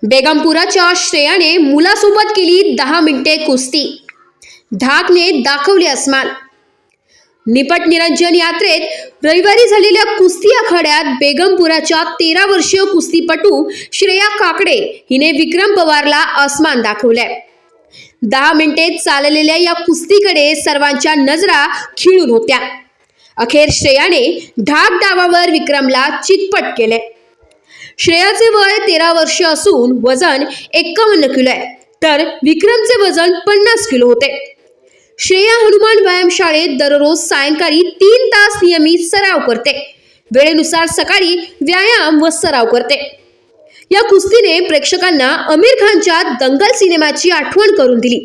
बेगमपुराच्या श्रेयाने मुलासोबत केली 10 मिनिटे कुस्ती, धाकने दाखवले अस्मान। निपट निरंजन यात्रेत रविवारी झालेल्या कुस्ती आखाड्यात बेगमपुराच्या 13 वर्षीय कुस्तीपटू श्रेया काकडे हिने विक्रम पवारला अस्मान दाखवलाय। 10 मिनिटे चाललेल्या या कुस्तीकडे सर्वांच्या नजरा खिळून होत्या। अखेर श्रेयाने ढाक डावावर विक्रमला चितपट केले। श्रेयाचे वय 13 वर्ष असून वजन 51 किलो आहे, तर विक्रमचे वजन 50 किलो होते। श्रेया हनुमान व्यायामशाळेत दररोज सायंकाळी 3 तास नियमित सराव करते। वेळेनुसार सकाळी व्यायाम व सराव करते। या कुस्तीने प्रेक्षकांना आमिर खानच्या दंगल सिनेमाची आठवण करून दिली।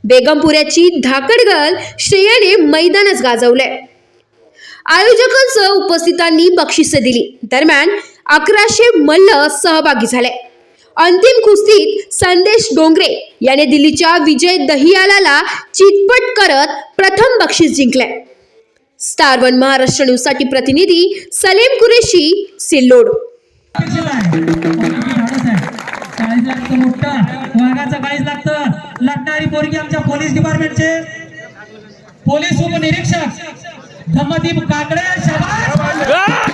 बेगमपुऱ्याची धाकड गर्ल श्रेयाने मैदानच गाजवलंय। आयोजकांसह उपस्थितांनी बक्षिसे दिली। दरम्यान 1100 मल्ल सहभागी झाले। अंतिम कुस्तीत संदेश डोंगरे याने दिल्लीच्या विजय दहियालाला चितपट करत प्रथम बक्षीस जिंकले। स्टार वन महाराष्ट्र न्यूज साठी प्रतिनिधी सलीम कुरेशी, सिल्लोड। लागणारी पोरगी आमच्या पोलीस डिपार्टमेंटचे पोलीस उपनिरीक्षक धम्मदीप काकडे, शाबास।